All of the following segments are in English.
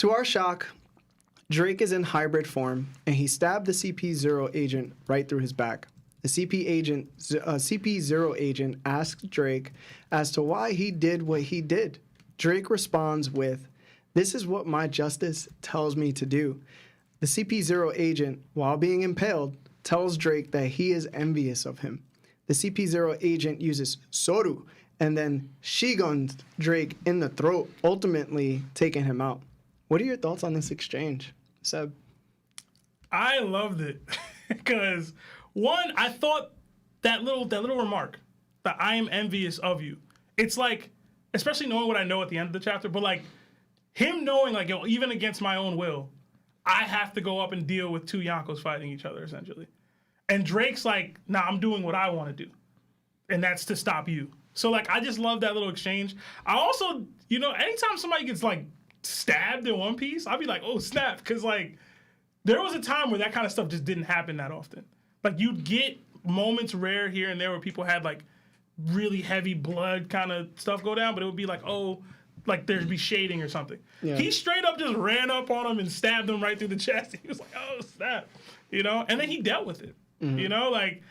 To our shock, Drake is in hybrid form, and he stabbed the Cp0 agent right through his back. The Cp0 agent asked Drake as to why he did what he did. Drake responds with, "This is what my justice tells me to do." The Cp0 agent, while being impaled, tells Drake that he is envious of him. The Cp0 agent uses Soru and then Shiguns Drake in the throat, ultimately taking him out. What are your thoughts on this exchange, Seb? I loved it because one, I thought that little remark that I am envious of you. It's like, especially knowing what I know at the end of the chapter, but like him knowing like, yo, even against my own will, I have to go up and deal with two Yonkos fighting each other essentially. And Drake's like, nah, I'm doing what I want to do, and that's to stop you. So like, I just love that little exchange. I also, anytime somebody gets like stabbed in One Piece, I'll be like, oh snap, because like there was a time where that kind of stuff just didn't happen that often. Like you'd get moments rare here and there where people had like really heavy blood kind of stuff go down, but it would be like, oh, like there'd be shading or something. Yeah. He straight up just ran up on him and stabbed him right through the chest. He was like, oh snap, and then he dealt with it. Like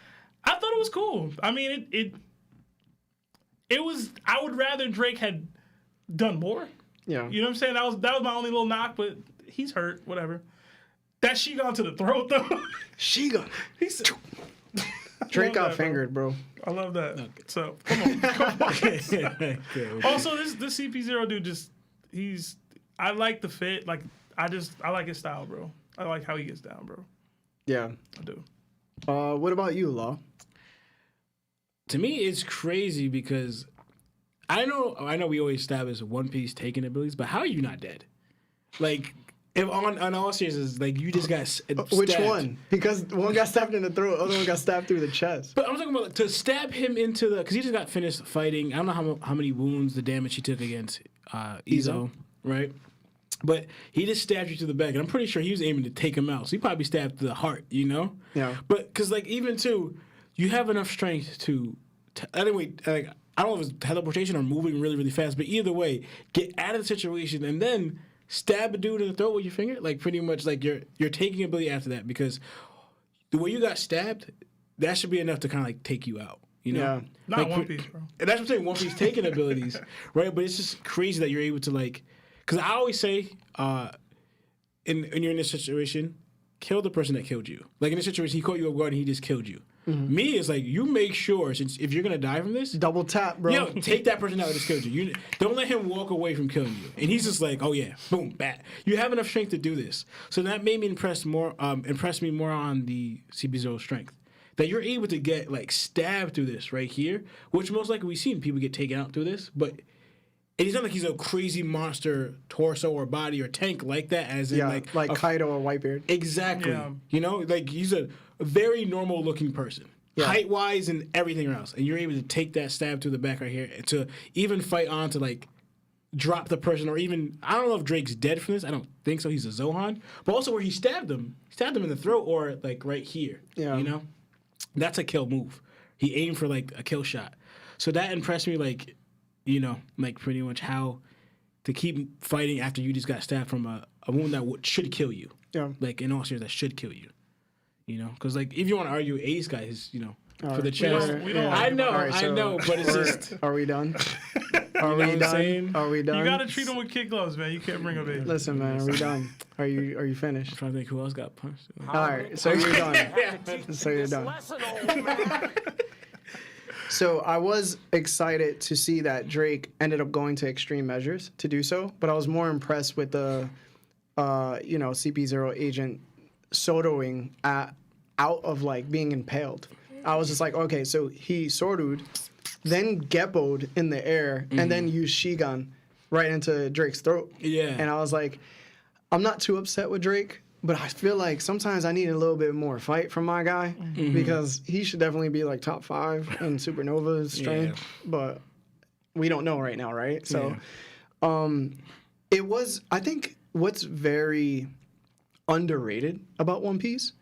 I thought it was cool. I mean, it was. I would rather Drake had done more. Yeah. You know what I'm saying? That was my only little knock, but he's hurt. Whatever. That Shigun to the throat though. Shigun. He said, Drake got fingered, bro. I love that. Okay. So come on. Okay. Also, this CP0 dude I like the fit. Like I like his style, bro. I like how he gets down, bro. Yeah. I do. What about you, Law? To me, it's crazy because I know we always establish One Piece taking abilities, but how are you not dead? Like, if on all seriousness, like you just got stabbed. Which one? Because one got stabbed in the throat, the other one got stabbed through the chest. But I'm talking about to stab him into because he just got finished fighting. I don't know how many wounds, the damage he took against Izo, right? But he just stabbed you to the back, and I'm pretty sure he was aiming to take him out. So he probably stabbed to the heart, Yeah. But because like even too, you have enough strength to anyway. Like I don't know if it's teleportation or moving really really fast, but either way, get out of the situation and then stab a dude in the throat with your finger. Like pretty much like you're taking ability after that because the way you got stabbed, that should be enough to kind of like take you out. Yeah. Not like, One Piece, bro. And that's what I'm saying. One Piece taking abilities, right? But it's just crazy that you're able to like. Because I always say, when you're in this situation, kill the person that killed you. Like in this situation, he caught you off guard and he just killed you. Mm-hmm. Me, it's like you make sure, since if you're gonna die from this, double tap, bro. Take that person out that just killed you. You don't let him walk away from killing you. And he's just like, oh yeah, boom, bat. You have enough strength to do this. So that made me impress me more on the CP0 strength. That you're able to get like stabbed through this right here, which most likely we've seen people get taken out through this, but. And he's not like he's a crazy monster torso or body or tank like that, as in like Kaido or Whitebeard. Exactly. Yeah. Like he's a very normal looking person, height wise and everything else. And you're able to take that stab to the back right here to even fight on to like drop the person, or even I don't know if Drake's dead from this. I don't think so. He's a Zohan, but also where he stabbed him in the throat or like right here. Yeah. That's a kill move. He aimed for like a kill shot. So that impressed me like. Like pretty much how to keep fighting after you just got stabbed from a wound that should kill you. Yeah. Like in all seriousness, that should kill you. Because like if you want to argue Ace guys, for the chest. I know, but it's just. Are we done? Are we done? Are we done? You gotta treat them with kid gloves, man. You can't bring them in. Listen, man, are we done? Are you finished? I'm trying to think who else got punched. All right, so you're done. So you're done. So I was excited to see that Drake ended up going to extreme measures to do so, but I was more impressed with the, CP0 agent soloing out of like being impaled. I was just like, okay, so he soloed, then geppoed in the air, and then used Shigun right into Drake's throat. Yeah. And I was like, I'm not too upset with Drake. But I feel like sometimes I need a little bit more fight from my guy because he should definitely be like top 5 in Supernova's strength. Yeah. But we don't know right now, right? So it was, I think what's very underrated about One Piece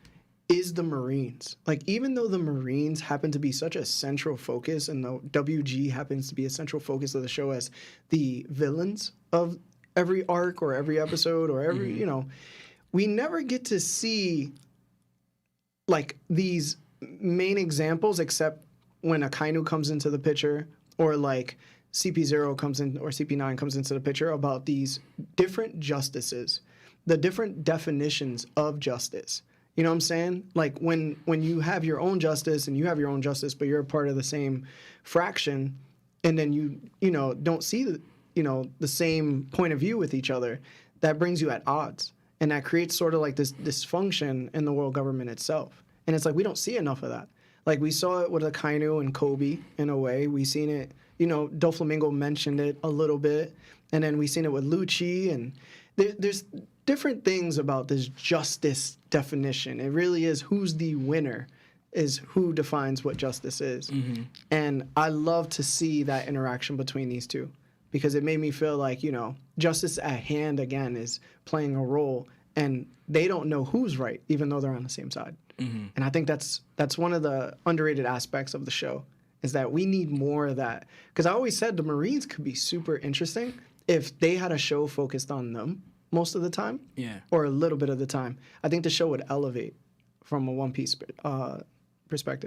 is the Marines. Like even though the Marines happen to be such a central focus and the WG happens to be a central focus of the show as the villains of every arc or every episode or every, you know, we never get to see like these main examples except when a Kainu comes into the picture or like Cp0 comes in or Cp9 comes into the picture about these different justices, the different definitions of justice. You know what I'm saying? Like when you have your own justice and you have your own justice, but you're a part of the same fraction, and then you know don't see the same point of view with each other, that brings you at odds, and that creates sort of like this dysfunction in the world government itself. And it's like we don't see enough of that. Like we saw it with Akainu and Kobe in a way. We seen it, you know, Doflamingo mentioned it a little bit, and then we seen it with Lucci, and there's different things about this justice definition. It really is who's the winner is who defines what justice is. And I love to see that interaction between these two because it made me feel like, you know, justice at hand again is playing a role and they don't know who's right even though they're on the same side. And I think that's one of the underrated aspects of the show is that we need more of that. Because I always said the Marines could be super interesting if they had a show focused on them most of the time, or a little bit of the time. I think the show would elevate from a One Piece perspective.